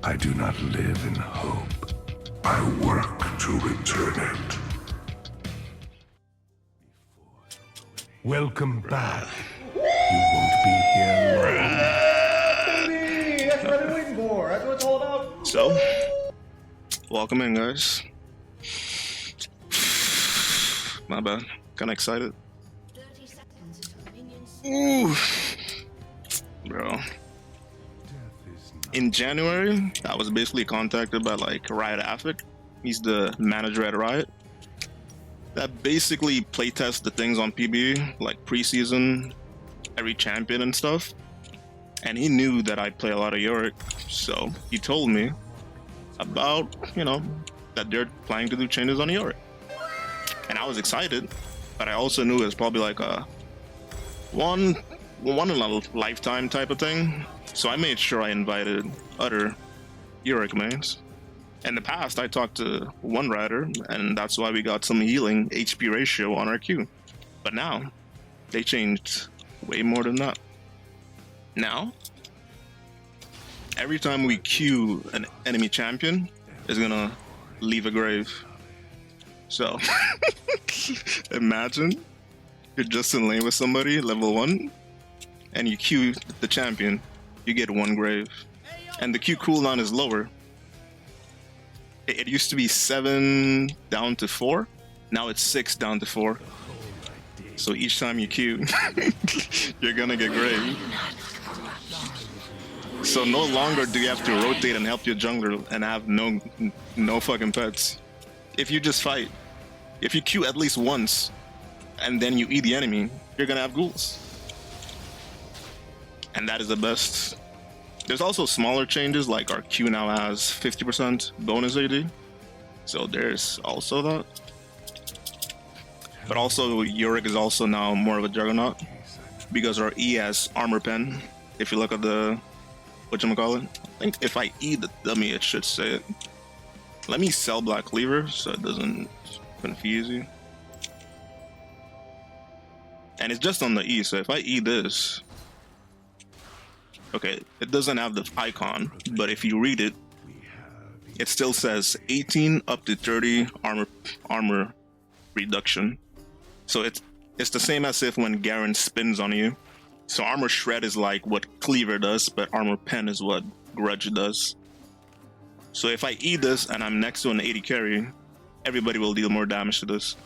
I do not live in hope. I work to return it. Welcome back. You won't be here long. Baby! That's what I've been waiting for. That's what it's all about. So, welcome in, guys. My bad. Kinda excited. 30 seconds until minions. Ooh. Bro. In January, I was basically contacted by like Riot Afic. He's the manager at Riot. That basically playtests the things on PB, like preseason, every champion and stuff. And he knew that I play a lot of Yorick, so he told me about, that they're planning to do changes on Yorick. And I was excited, but I also knew it was probably like a one in a lifetime type of thing. So I made sure I invited other Yorick mains. In the past, I talked to one rider, and that's why we got some healing HP ratio on our Q. But now, they changed way more than that. Now, every time we Q an enemy champion, is gonna leave a grave. So, imagine you're just in lane with somebody, level 1, and you Q the champion, you get 1 grave. And the Q cooldown is lower. It used to be 7 down to 4, now it's 6 down to 4. So each time you Q, you're gonna get grave. So no longer do you have to rotate and help your jungler and have no fucking pets. If you just fight, if you Q at least once, and then you eat the enemy, you're gonna have ghouls. And that is the best. There's also smaller changes, like our Q now has 50% bonus AD. So there's also that. But also Yorick is also now more of a juggernaut, because our E has armor pen. If you look at the, whatchamacallit, I think if I E the dummy, it should say it. Let me sell Black Cleaver so it doesn't confuse you. And it's just on the E, so if I E this, okay, it doesn't have the icon, but if you read it, it still says 18 up to 30 armor reduction. So it's the same as if when Garen spins on you. So armor shred is like what Cleaver does, but armor pen is what Grudge does. So if I E this and I'm next to an 80 carry, everybody will deal more damage to this.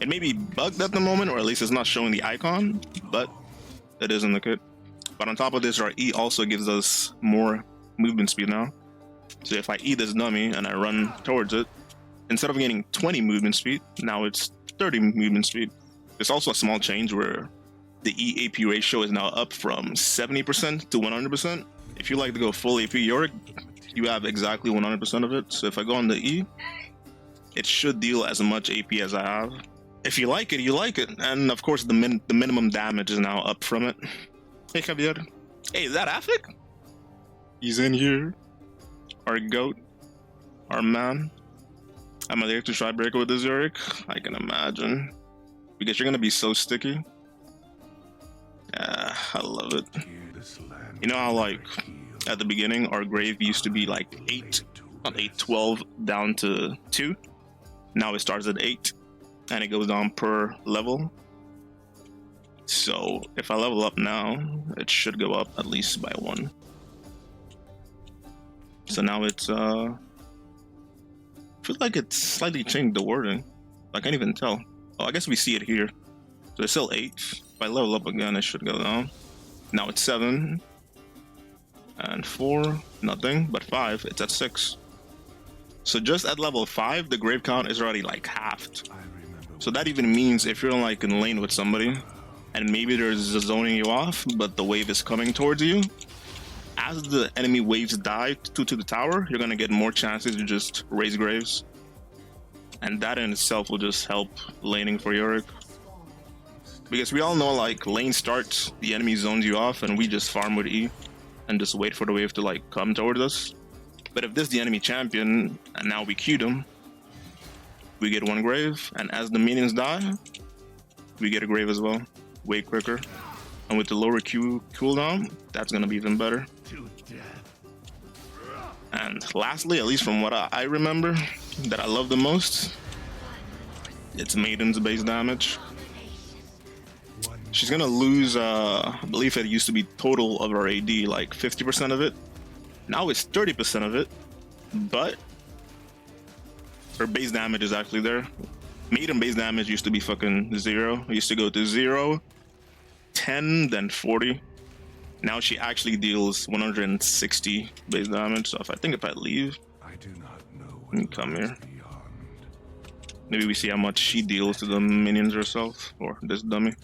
It may be bugged at the moment, or at least it's not showing the icon, but it is in the kit. But on top of this, our E also gives us more movement speed now. So if I E this dummy and I run towards it, instead of getting 20 movement speed, now it's 30 movement speed. There's also a small change where the E AP ratio is now up from 70% to 100%. If you like to go full AP Yorick, you have exactly 100% of it. So if I go on the E, it should deal as much AP as I have. If you like it, you like it. And of course, the minimum damage is now up from it. Hey, Javier. Hey, is that Afic? He's in here. Our goat. Our man. Am I there to try break with this Yorick? I can imagine. Because you're gonna be so sticky. Yeah, I love it. You know how, like, at the beginning, our grave used to be like 12 down to 2? Now it starts at 8, and it goes down per level. So if I level up now, it should go up at least by 1. So now it's I feel like it's slightly changed the wording. I can't even tell. Oh, I guess we see it here. So it's still 8. If I level up again, it should go down. Now it's 7 and 4, nothing. But 5, it's at 6. So just at level 5, the grave count is already like halved. So that even means if you're like in lane with somebody, and maybe there's a zoning you off, but the wave is coming towards you, as the enemy waves die to the tower, you're gonna get more chances to just raise graves. And that in itself will just help laning for Yorick. Because we all know, like, lane starts, the enemy zones you off, and we just farm with E and just wait for the wave to like come towards us. But if this is the enemy champion, and now we queued him, we get 1 grave, and as the minions die, we get a grave as well, way quicker. And with the lower Q cooldown, that's gonna be even better. And lastly, at least from what I remember, that I love the most, it's Maiden's base damage. She's gonna lose, I believe it used to be total of her AD, like 50% of it. Now it's 30% of it, but her base damage is actually there. Maiden base damage used to be fucking 0. It used to go to 0, 10, then 40. Now she actually deals 160 base damage. So if I leave, I do not know and come here, maybe we see how much she deals to the minions herself, or this dummy.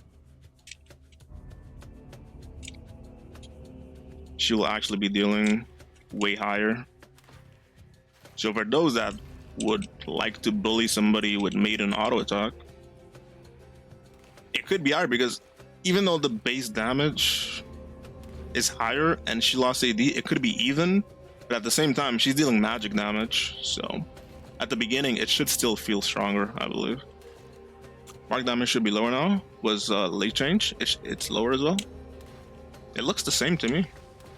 She will actually be dealing way higher. So for those that would like to bully somebody with Maiden auto attack, it could be hard, because even though the base damage is higher and she lost AD, it could be even, but at the same time she's dealing magic damage, so at the beginning it should still feel stronger, I believe. Mark damage should be lower now. Was late change, it's lower as well. It looks the same to me,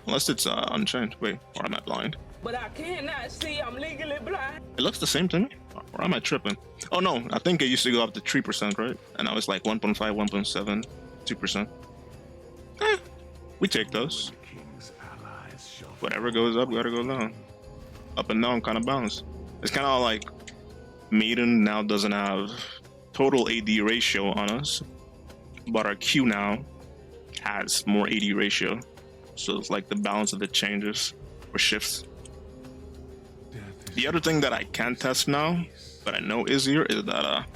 unless it's unchanged. Wait, or am I blind? But I cannot see, I'm legally blind. It looks the same to me, or am I tripping? Oh no, I think it used to go up to 3%, right? And now it's like 1.5, 1.7, 2%. We take those. Whatever goes up, gotta go down. Up and down kind of balance. It's kind of like Maiden now doesn't have total AD ratio on us, but our Q now has more AD ratio. So it's like the balance of it changes or shifts. The other thing that I can test now, but I know is here, is that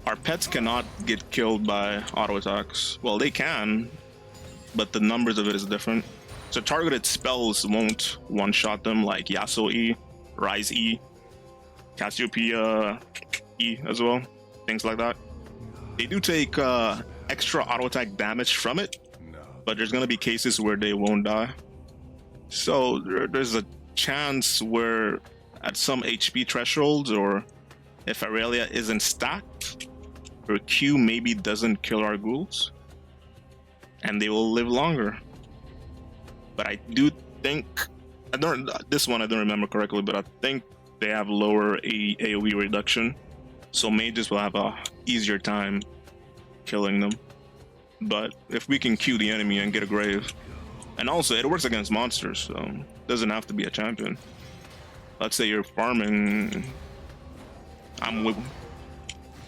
our pets cannot get killed by auto attacks. Well, they can, but the numbers of it is different. So targeted spells won't one-shot them, like Yasuo E, Rise E, Cassiopeia E as well, things like that. They do take extra auto attack damage from it, but there's gonna be cases where they won't die. So there's a chance where at some HP thresholds, or if Irelia isn't stacked, her Q maybe doesn't kill our ghouls, and they will live longer. But I do think, this one I don't remember correctly, but I think they have lower AoE reduction, so mages will have a easier time killing them. But if we can Q the enemy and get a grave, and also it works against monsters, so it doesn't have to be a champion. Let's say you're farming,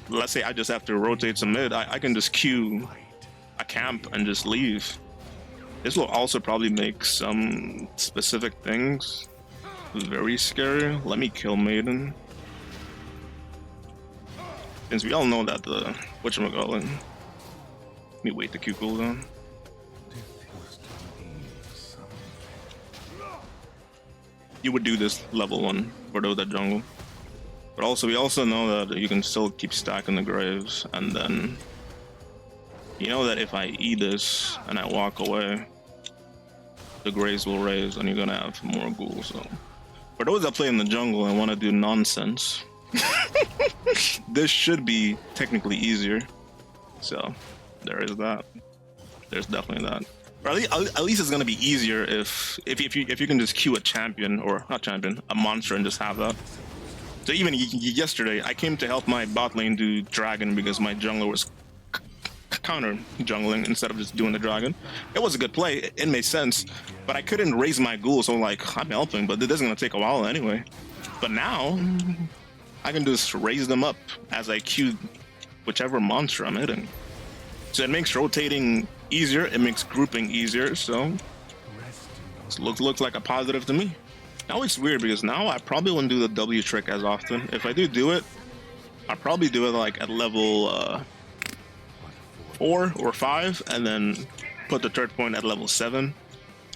let's say I just have to rotate some mid, I can just Q a camp and just leave. This will also probably make some specific things very scary. Let me kill Maiden, since we all know that the whatchamacallit. Let me wait the Q cooldown. You would do this level 1 for those that jungle. But also, we also know that you can still keep stacking the graves, and then you know that if I eat this and I walk away, the graves will raise and you're gonna have more ghouls. So for those that play in the jungle and want to do nonsense, this should be technically easier. So there is that. There's definitely that. Or at least it's gonna be easier if you can just queue a champion, or not champion, a monster, and just have that. So even yesterday, I came to help my bot lane do dragon because my jungler was counter jungling instead of just doing the dragon. It was a good play, it made sense, but I couldn't raise my ghoul, so I'm like, I'm helping, but this is gonna take a while anyway. But now I can just raise them up as I queue whichever monster I'm hitting. So it makes rotating easier, it makes grouping easier, so it looks like a positive to me. Now it's weird because now I probably won't do the W trick as often. If I do it, I'll probably do it like at level 4 or 5, and then put the third point at level 7,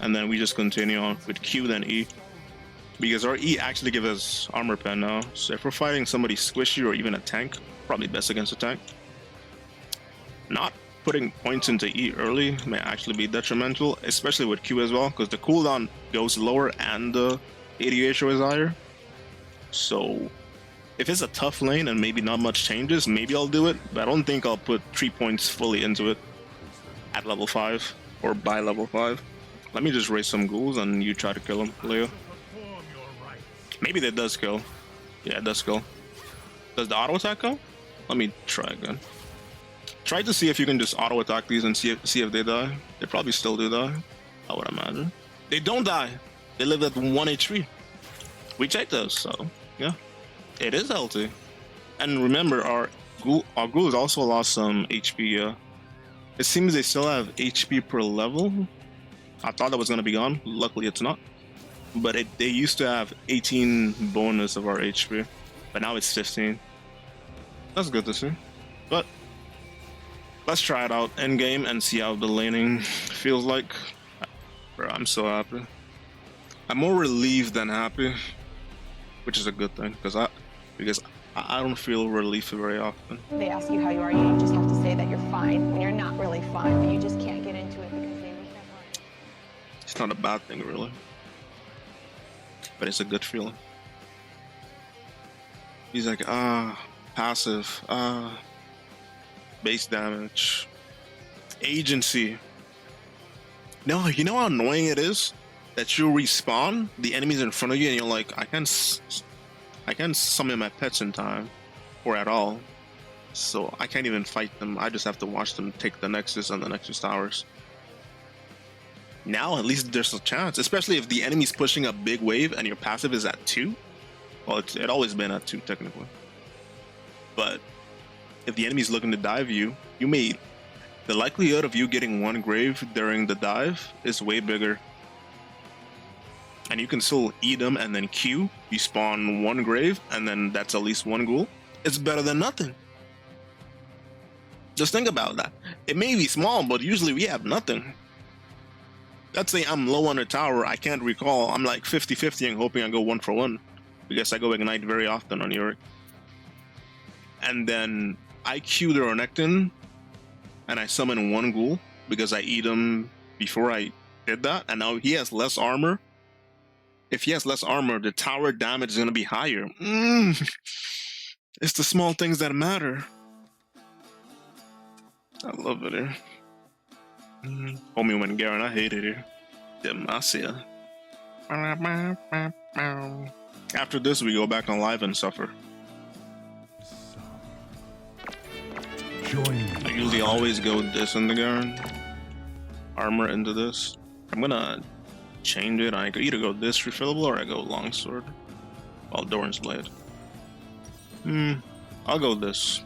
and then we just continue on with Q then E, because our E actually gives us armor pen now. So if we're fighting somebody squishy or even a tank, probably best against a tank. Not putting points into E early may actually be detrimental, especially with Q as well, because the cooldown goes lower and the AD ratio is higher. So if it's a tough lane and maybe not much changes, maybe I'll do it, but I don't think I'll put 3 points fully into it at level 5 or by level 5. Let me just raise some ghouls and you try to kill him, Leo. Maybe that does kill. Yeah, it does kill. Does the auto attack go? Let me try again. Try to see if you can just auto attack these and see if they die. They probably still do die, I would imagine. They don't die. They live at 1 HP. We checked those, so yeah, it is healthy. And remember, our ghouls also lost some HP. It seems they still have HP per level. I thought that was gonna be gone. Luckily, it's not. But they used to have 18 bonus of our HP, but now it's 15. That's good to see. But let's try it out end game and see how the laning feels like. Bro, I'm so happy. I'm more relieved than happy, which is a good thing because I don't feel relief very often. They ask you how you are, you just have to say that you're fine when you're not really fine, but you just can't get into it because they make that right. It's not a bad thing, really, but it's a good feeling. He's like, passive, base damage, agency. No, you know how annoying it is that you respawn, the enemies in front of you, and you're like, I can't summon my pets in time, or at all, so I can't even fight them. I just have to watch them take the Nexus and the Nexus towers. Now at least there's a chance, especially if the enemy's pushing a big wave and your passive is at 2. Well, it's always been at 2 technically, but if the enemy's looking to dive you, the likelihood of you getting 1 grave during the dive is way bigger. And you can still eat them and then Q, you spawn 1 grave, and then that's at least 1 ghoul. It's better than nothing. Just think about that. It may be small, but usually we have nothing. Let's say I'm low on a tower, I can't recall, I'm like 50-50 and hoping I go 1 for 1. Because I go Ignite very often on Yorick. And then I Q the Renekton, and I summon 1 ghoul, because I eat him before I did that, and now he has less armor. If he has less armor, the tower damage is going to be higher. It's the small things that matter. I love it here. Homie went Garen, I hate it here. Demacia. After this, we go back on live and suffer. I usually always go with this in the Garen. Armor into this. I'm gonna change it. I could either go this refillable or I go longsword. Well, Doran's blade. I'll go this.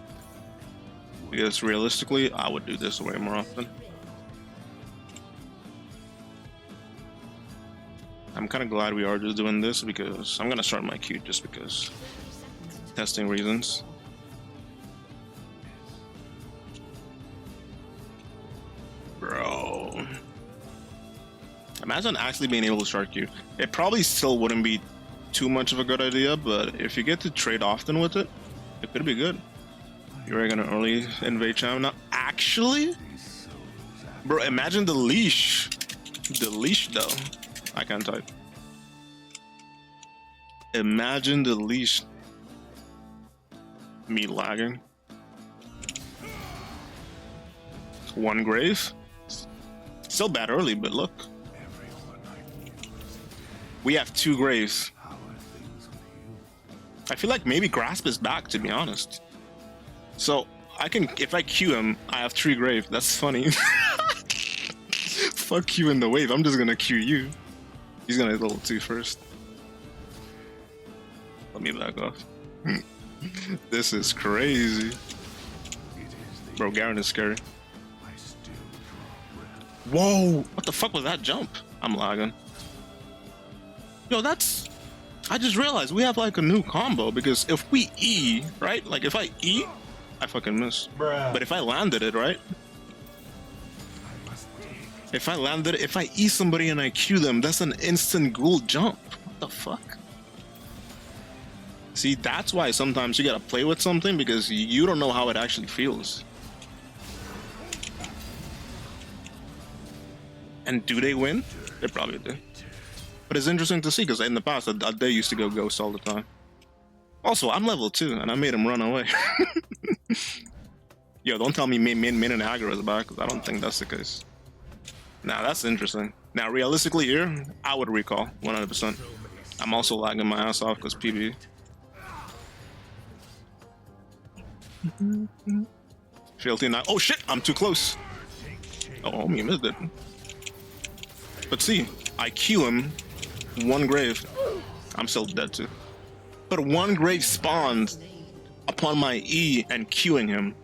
Because realistically, I would do this way more often. I'm kind of glad we are just doing this because I'm gonna start my Q just because. Testing reasons. Bro. Imagine actually being able to start Q. It probably still wouldn't be too much of a good idea, but if you get to trade often with it, it could be good. You're gonna early invade champ now. Actually? Bro, imagine the leash. The leash though. I can't type. Imagine the leash. Me lagging. 1 grave. Still bad early, but look. We have 2 graves. I feel like maybe Grasp is back, to be honest. So I can, if I Q him, I have 3 grave. That's funny. Fuck you in the wave. I'm just gonna Q you. He's gonna hit level 2 first. Let me back off. This is crazy. Bro, Garen is scary. Whoa! What the fuck was that jump? I'm lagging. Yo, that's... I just realized we have like a new combo because if we E, right? Like if I E, I fucking miss. Bruh. But if I landed it, right? If I landed it, if I E somebody and I Q them, that's an instant ghoul jump. What the fuck? See, that's why sometimes you gotta play with something because you don't know how it actually feels. And do they win? They probably do. But it's interesting to see because in the past, they used to go Ghost all the time. Also, I'm level 2 and I made him run away. Yo, don't tell me Min and aggro is back because I don't think that's the case. Nah, that's interesting. Now, realistically here, I would recall 100%. I'm also lagging my ass off because PB. Fealty not. Oh shit! I'm too close. Oh, you missed it. But see, I Q him, one grave. I'm still dead too. But one grave spawned upon my E and Qing him.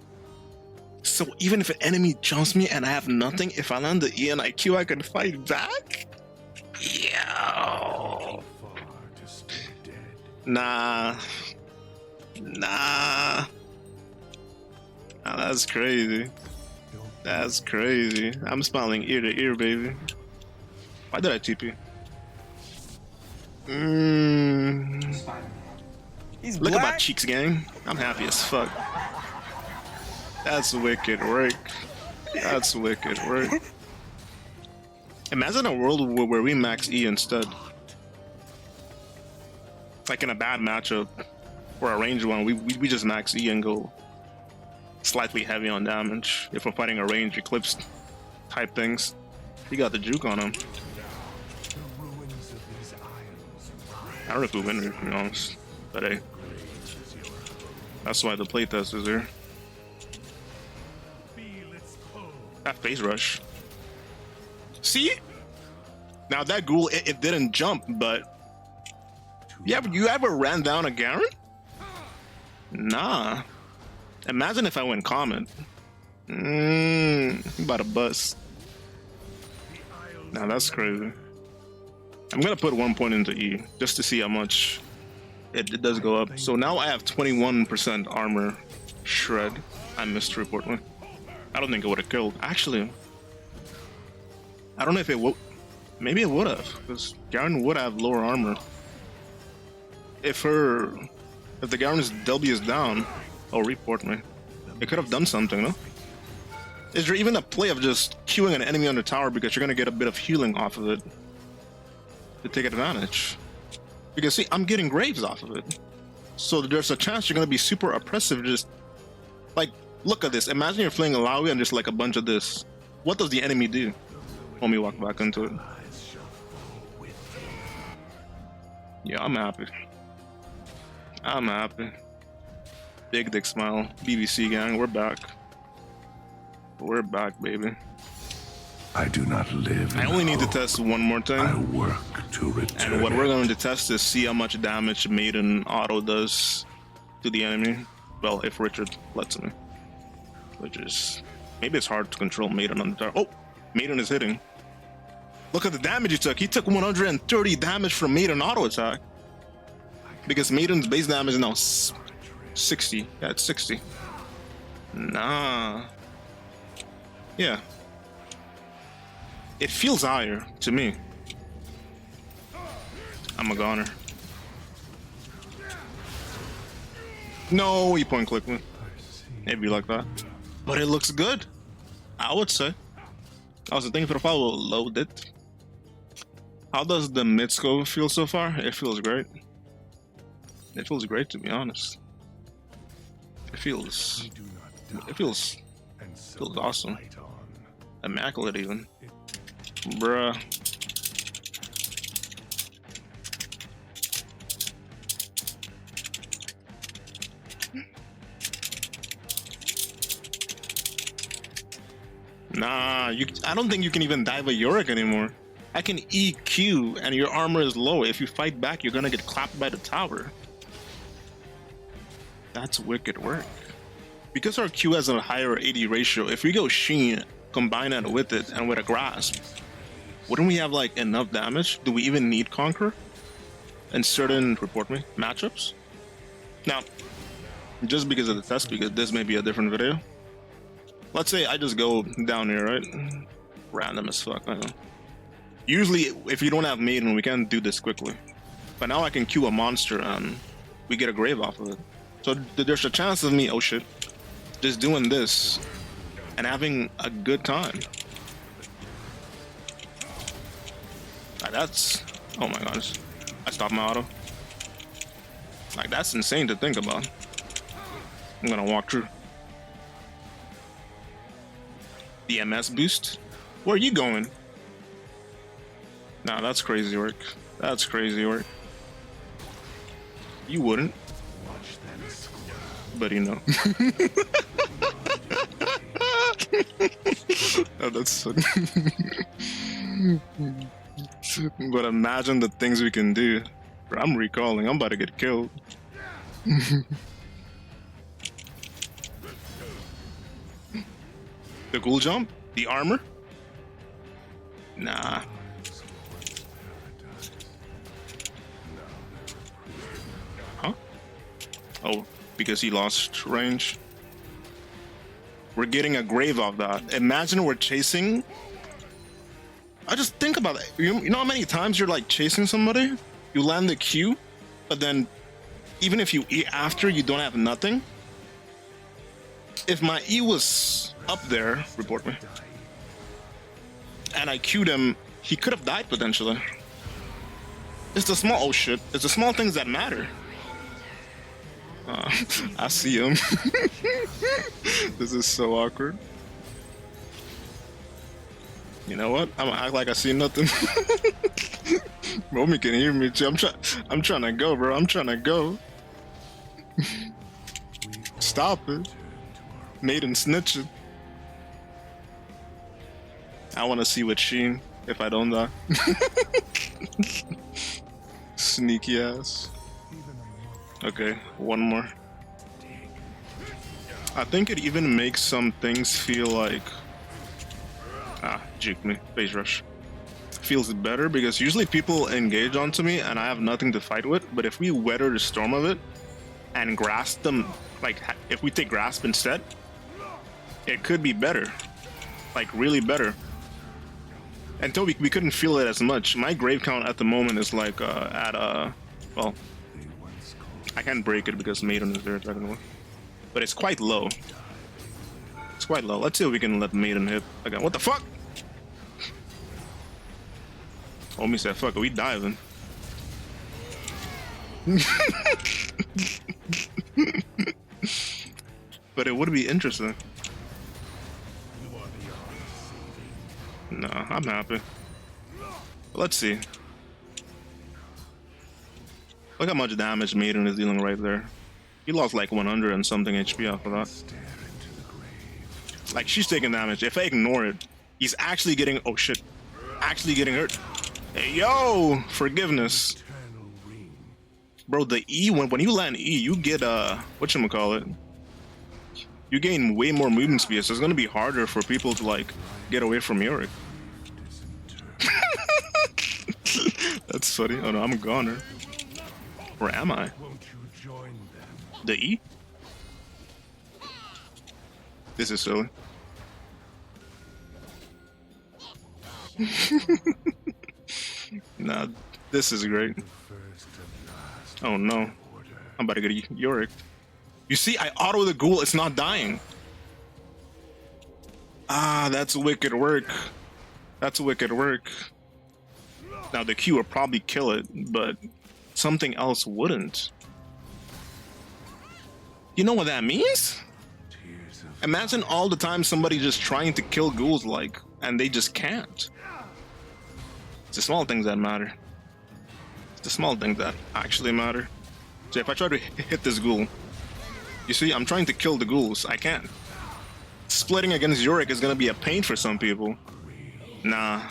So even if an enemy jumps me and I have nothing, if I land the E and I Q, I can fight back? Yo. Nah. Nah. Nah, that's crazy. That's crazy. I'm smiling ear to ear, baby. Why did I TP? He's Look black. at my cheeks, gang. I'm happy as fuck. That's wicked work. That's wicked work. Imagine a world where we max E instead. Like in a bad matchup or a range one, we just max E and go slightly heavy on damage. If we're fighting a range eclipse type things, he got the juke on him. I don't know if we win, to be honest. But hey, that's why the playtest is here. That phase rush. See? Now that ghoul, it didn't jump, but you ever ran down a Garen? Nah. Imagine if I went common. You about to bust. Now that's crazy. I'm gonna put 1 point into E just to see how much it does go up. So now I have 21% armor shred. I missed to report one. I don't think it would have killed. Actually, I don't know if it would. Maybe it would have, because Garen would have lower armor. If the Garen's W is down, oh, report me. It could have done something, no? Is there even a play of just queuing an enemy on the tower because you're gonna get a bit of healing off of it to take advantage? Because see, I'm getting graves off of it, so there's a chance you're gonna be super oppressive. Just like, look at this. Imagine you're playing Alawi and just like a bunch of this. What does the enemy do? Let me walk back into it. Yeah, I'm happy. I'm happy. Big dick smile. BBC gang, we're back. We're back, baby. I do not live in I only need to hope. test one more thing. I work to return. And what we're going to test is see how much damage Maiden auto does to the enemy. Well, if Richard lets me. Which is... maybe it's hard to control Maiden on the tower. Oh! Maiden is hitting. Look at the damage he took. He took 130 damage from Maiden auto attack. Because Maiden's base damage is now 60. Yeah, it's 60. Nah. Yeah. It feels higher to me. I'm a goner. No, he point clicked me. Maybe like that. But it looks good, I would say. I was thinking for the file will load it. How does the Midscope feel so far? It feels great. It feels great, to be honest. It feels awesome. Immaculate even. Bruh. Nah, I don't think you can even dive a Yorick anymore. I can EQ and your armor is low. If you fight back, you're gonna get clapped by the tower. That's wicked work. Because our Q has a higher AD ratio, if we go Sheen, combine it with it, and with a Grasp, wouldn't we have like enough damage? Do we even need Conqueror? In certain, report me, matchups? Now, just because of the test, because this may be a different video. Let's say I just go down here, right? Random as fuck, I know. Usually, if you don't have Maiden, we can't do this quickly. But now I can queue a monster and we get a grave off of it. So there's a chance of me, oh shit, just doing this and having a good time. That's, oh my gosh, I stopped my auto. Like, that's insane to think about. I'm gonna walk through. The MS boost? Where are you going? Nah, that's crazy work. That's crazy work. You wouldn't. But you know. Oh, that's funny. But imagine the things we can do. Bro, I'm recalling. I'm about to get killed. The ghoul jump? The armor? Nah. Huh? Oh, because he lost range. We're getting a grave off that. Imagine we're chasing. I just think about it. You know how many times you're like chasing somebody? You land the Q, but then even if you E after, you don't have nothing. If my E was up there, report me, and I Q'd him, he could have died potentially. It's the small, oh shit, it's the small things that matter. I see him. This is so awkward. You know what? I'm gonna act like I see nothing. Romy can hear me too. I'm trying to go, bro. I'm trying to go. Stop it. Maiden snitching. I want to see what Sheen if I don't die. Sneaky ass. Okay, one more. I think it even makes some things feel like juke me, phase rush. Feels better because usually people engage onto me and I have nothing to fight with, but if we weather the storm of it and grasp them, like if we take grasp instead, it could be better. Like really better. Until we couldn't feel it as much. My grave count at the moment is like well, I can't break it because Maiden is there technically. But it's quite low. It's quite low. Let's see if we can let Maiden hit again. What the fuck? Homie said, fuck, are we diving? But it would be interesting. No, I'm happy. Let's see. Look how much damage Maiden is dealing right there. He lost like 100 and something HP off of that. Like, she's taking damage. If I ignore it, he's actually getting... Oh, shit. Actually getting hurt. Hey, yo! Forgiveness. Bro, the E, when you land E, you get, whatchamacallit? You gain way more movement speed, so it's gonna be harder for people to, like, get away from Yorick. That's funny. Oh, no, I'm a goner. Where am I? The E? This is silly. Nah, this is great. Oh no. I'm about to get Yorick. You see, I auto the ghoul, it's not dying. Ah, that's wicked work. That's wicked work. Now the Q will probably kill it, but something else wouldn't. You know what that means? Imagine all the time somebody just trying to kill ghouls, like, and they just can't. It's the small things that matter. It's the small things that actually matter. So if I try to hit this ghoul, you see, I'm trying to kill the ghouls. I can't. Splitting against Yorick is gonna be a pain for some people. Nah.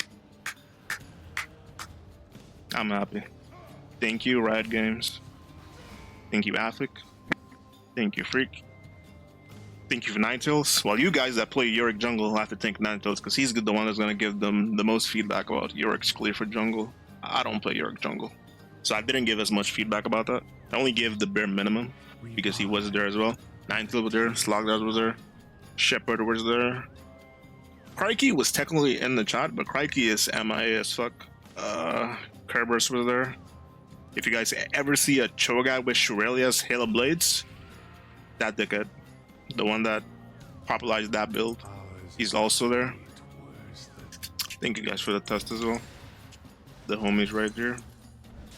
I'm happy. Thank you, Riot Games. Thank you, Afic. Thank you, Phreak. Thank you for Ninetales. Well, you guys that play Yorick Jungle have to thank Ninetales because he's the one that's going to give them the most feedback about Yorick's clear for jungle. I don't play Yorick Jungle, so I didn't give as much feedback about that. I only gave the bare minimum because he was there as well. Ninetales was there, Slogdaz was there, Shepherd was there. Crikey was technically in the chat, but Crikey is MIA as fuck. Kerberos was there. If you guys ever see a Cho'Gath with Shurelia's Halo Blades, that dickhead, the one that popularized that build, he's also there. Thank you guys for the test as well. The homies right here,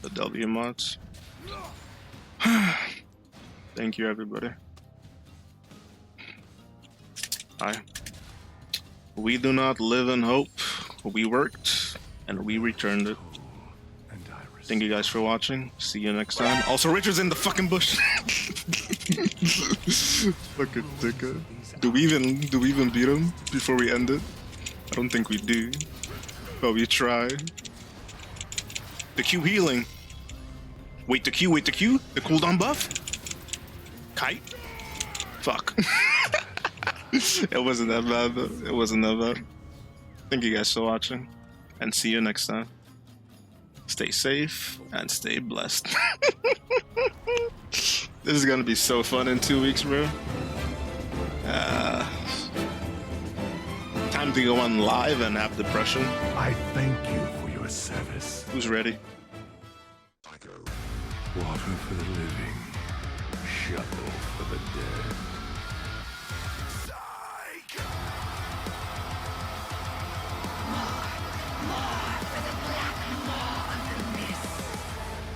the W mods. Thank you, everybody. Hi. We do not live in hope. We worked and we returned it. Thank you guys for watching. See you next time. Also, Richard's in the fucking bush. Fucking dickhead. Do we even beat him before we end it? I don't think we do. But we try. The Q healing. Wait the Q. The cooldown buff. Kite. Fuck. It wasn't that bad though. It wasn't that bad. Thank you guys for watching. And see you next time. Stay safe and stay blessed. This is gonna be so fun in 2 weeks, bro. Time to go on live and have depression. I thank you for your service. Who's ready? Water for the living, shovel for the dead.